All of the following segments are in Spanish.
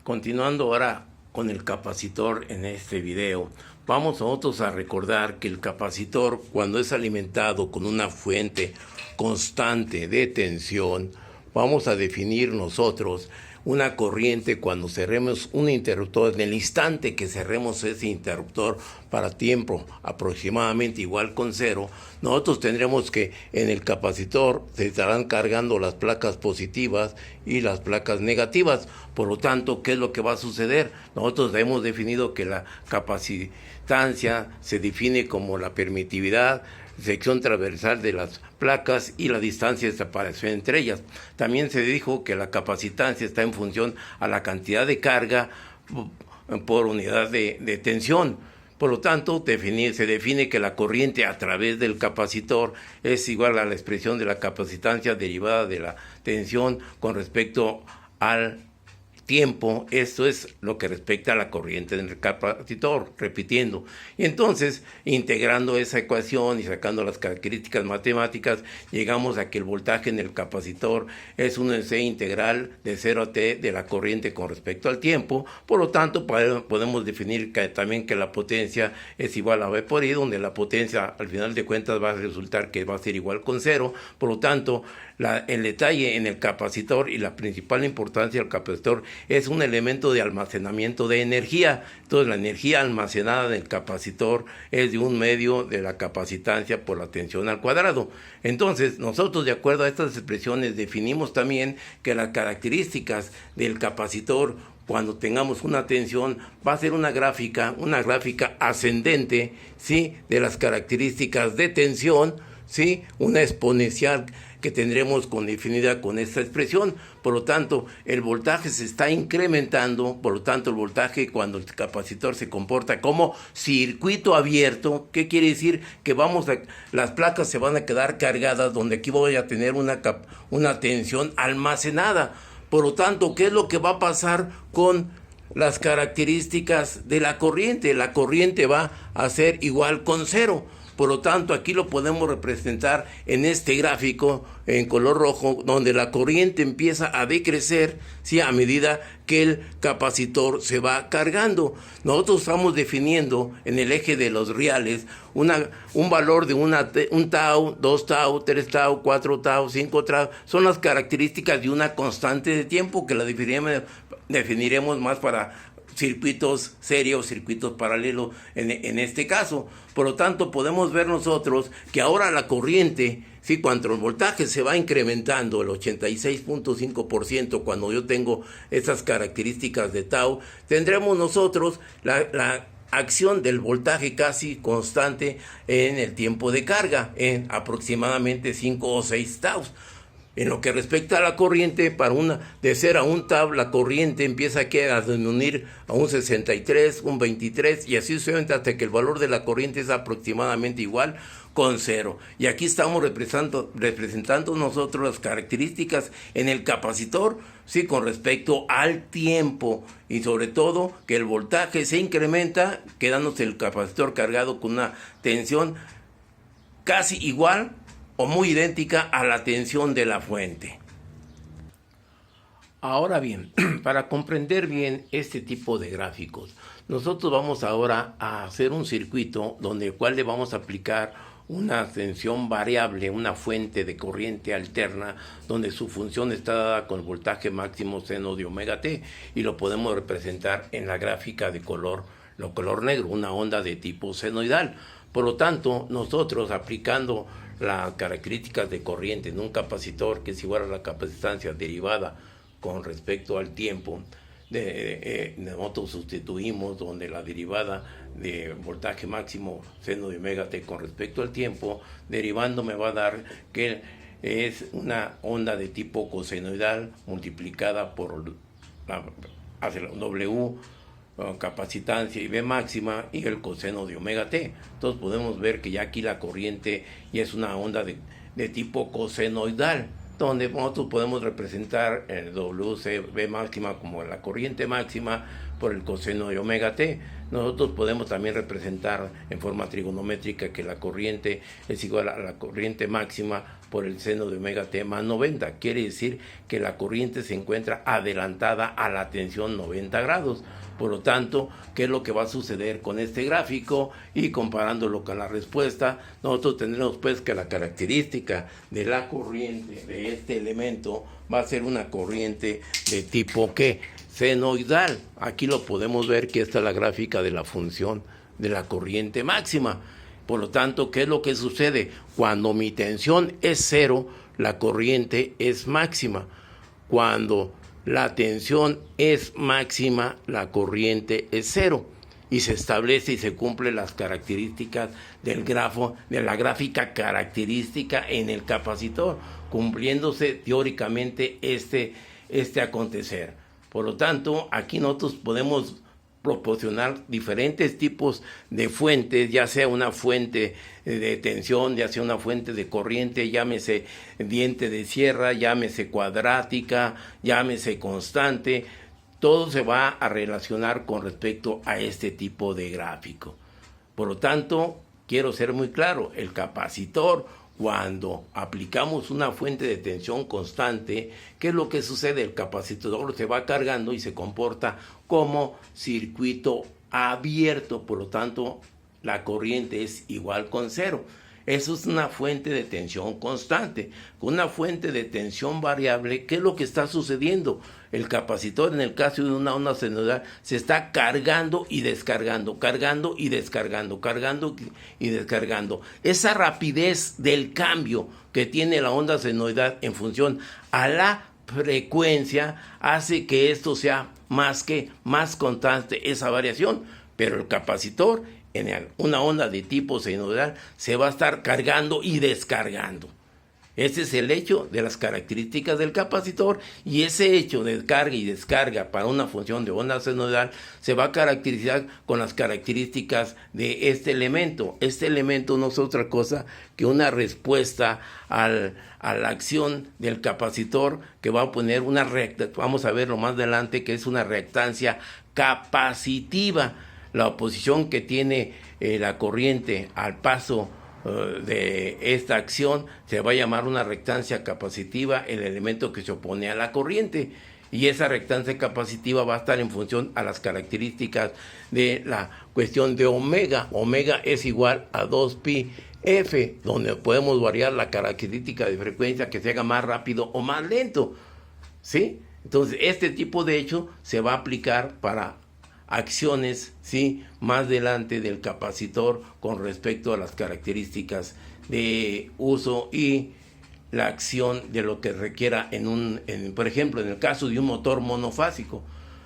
Continuando ahora con el capacitor en este video, vamos nosotros a recordar que el capacitor, cuando es alimentado con una fuente constante de tensión, vamos a definir nosotros una corriente cuando cerremos un interruptor. En el instante que cerremos ese interruptor para tiempo aproximadamente igual con cero, nosotros tendremos que en el capacitor se estarán cargando las placas positivas y las placas negativas. Por lo tanto, ¿qué es lo que va a suceder? Nosotros hemos definido que la capacitancia se define como la permitividad, sección transversal de las placas y la distancia de separación entre ellas. También se dijo que la capacitancia está en función a la cantidad de carga por unidad de tensión. Por lo tanto, se define que la corriente a través del capacitor es igual a la expresión de la capacitancia derivada de la tensión con respecto al tiempo. Esto es lo que respecta a la corriente del capacitor, repitiendo. Y entonces, integrando esa ecuación y sacando las características matemáticas, llegamos a que el voltaje en el capacitor es un C integral de 0 a t de la corriente con respecto al tiempo. Por lo tanto, podemos definir también que la potencia es igual a V por I, donde la potencia al final de cuentas va a resultar que va a ser igual con 0. Por lo tanto, el detalle en el capacitor y la principal importancia del capacitor es un elemento de almacenamiento de energía. Entonces, la energía almacenada en el capacitor es de 1/2 de la capacitancia por la tensión al cuadrado. Entonces, nosotros, de acuerdo a estas expresiones, definimos también que las características del capacitor cuando tengamos una tensión va a ser una gráfica ascendente, ¿sí?, de las características de tensión, ¿sí?, una exponencial que tendremos definida con esta expresión. Por lo tanto, el voltaje se está incrementando. Por lo tanto, el voltaje, cuando el capacitor se comporta como circuito abierto, ¿qué quiere decir? Que las placas se van a quedar cargadas, donde aquí voy a tener una tensión almacenada. Por lo tanto, ¿qué es lo que va a pasar con las características de la corriente? La corriente va a ser igual con 0. Por lo tanto, aquí lo podemos representar en este gráfico en color rojo, donde la corriente empieza a decrecer, ¿sí?, a medida que el capacitor se va cargando. Nosotros estamos definiendo en el eje de los reales un valor de un tau, 2 tau, 3 tau, 4 tau, 5 tau. Son las características de una constante de tiempo que la definiremos más para circuitos serios, circuitos paralelos en este caso. Por lo tanto, podemos ver nosotros que ahora la corriente, ¿sí?, cuando el voltaje se va incrementando el 86.5%, cuando yo tengo esas características de tau, tendremos nosotros la acción del voltaje casi constante en el tiempo de carga, en aproximadamente 5 o 6 taus. En lo que respecta a la corriente, de 0 a 1 tau, la corriente empieza a disminuir a un 63, un 23, y así sucesivamente hasta que el valor de la corriente es aproximadamente igual con 0. Y aquí estamos representando nosotros las características en el capacitor, sí, con respecto al tiempo, y sobre todo que el voltaje se incrementa, quedándose el capacitor cargado con una tensión casi igual o muy idéntica a la tensión de la fuente. Ahora bien, para comprender bien este tipo de gráficos, nosotros vamos ahora a hacer un circuito el cual le vamos a aplicar una tensión variable, una fuente de corriente alterna, donde su función está dada con el voltaje máximo seno de omega t, y lo podemos representar en la gráfica de color negro, una onda de tipo senoidal. Por lo tanto, nosotros aplicando las características de corriente en un capacitor, que es igual a la capacitancia derivada con respecto al tiempo, nosotros sustituimos donde la derivada de voltaje máximo seno de omega t con respecto al tiempo, derivando me va a dar que es una onda de tipo cosenoidal multiplicada por la W capacitancia y V máxima y el coseno de omega t. Entonces podemos ver que ya aquí la corriente ya es una onda de tipo cosenoidal. donde nosotros podemos representar el WCB máxima como la corriente máxima por el coseno de omega t. Nosotros podemos también representar en forma trigonométrica que la corriente es igual a la corriente máxima por el seno de omega t más 90. Quiere decir que la corriente se encuentra adelantada a la tensión 90 grados. Por lo tanto, ¿qué es lo que va a suceder con este gráfico? Y comparándolo con la respuesta, nosotros tendremos pues que la característica de la corriente de este elemento va a ser una corriente de tipo ¿qué? Senoidal. Aquí lo podemos ver que esta es la gráfica de la función de la corriente máxima. Por lo tanto, ¿qué es lo que sucede? Cuando mi tensión es 0, la corriente es máxima. Cuando la tensión es máxima, la corriente es 0. Y se establece y se cumplen las características del grafo, de la gráfica característica en el capacitor, cumpliéndose teóricamente este acontecer. Por lo tanto, aquí nosotros podemos proporcionar diferentes tipos de fuentes, ya sea una fuente de tensión, ya sea una fuente de corriente, llámese diente de sierra, llámese cuadrática, llámese constante. Todo se va a relacionar con respecto a este tipo de gráfico. Por lo tanto, quiero ser muy claro, el capacitor, cuando aplicamos una fuente de tensión constante, ¿qué es lo que sucede? El capacitor se va cargando y se comporta como circuito abierto, por lo tanto, la corriente es igual con 0. Eso es una fuente de tensión constante. Con una fuente de tensión variable, ¿qué es lo que está sucediendo? El capacitor, en el caso de una onda senoidal, se está cargando y descargando, cargando y descargando, cargando y descargando. Esa rapidez del cambio que tiene la onda senoidal en función a la frecuencia hace que esto sea más constante, esa variación. Pero el capacitor, en una onda de tipo senoidal, se va a estar cargando y descargando. Ese es el hecho de las características del capacitor, y ese hecho de carga y descarga para una función de onda senoidal se va a caracterizar con las características de este elemento. Este elemento no es otra cosa que una respuesta a la acción del capacitor, que va a poner una vamos a verlo más adelante, que es una reactancia capacitiva. La oposición que tiene la corriente al paso de esta acción se va a llamar una reactancia capacitiva, el elemento que se opone a la corriente, y esa reactancia capacitiva va a estar en función a las características de la cuestión de omega. Omega es igual a 2pi f, donde podemos variar la característica de frecuencia, que se haga más rápido o más lento, ¿sí? Entonces este tipo de hecho se va a aplicar para acciones, ¿sí?, más delante del capacitor con respecto a las características de uso y la acción de lo que requiera por ejemplo, en el caso de un motor monofásico.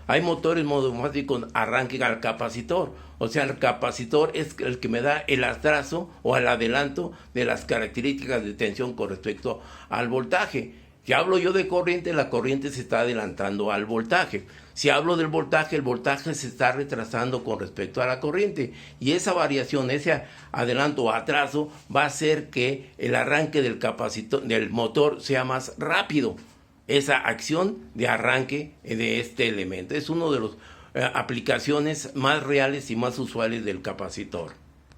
Hay motores monofásicos arranque al capacitor, o sea, el capacitor es el que me da el atraso o el adelanto de las características de tensión con respecto al voltaje. Si hablo yo de corriente, la corriente se está adelantando al voltaje. Si hablo del voltaje, el voltaje se está retrasando con respecto a la corriente. Y esa variación, ese adelanto o atraso, va a hacer que el arranque del motor sea más rápido. Esa acción de arranque de este elemento es uno de las aplicaciones más reales y más usuales del capacitor.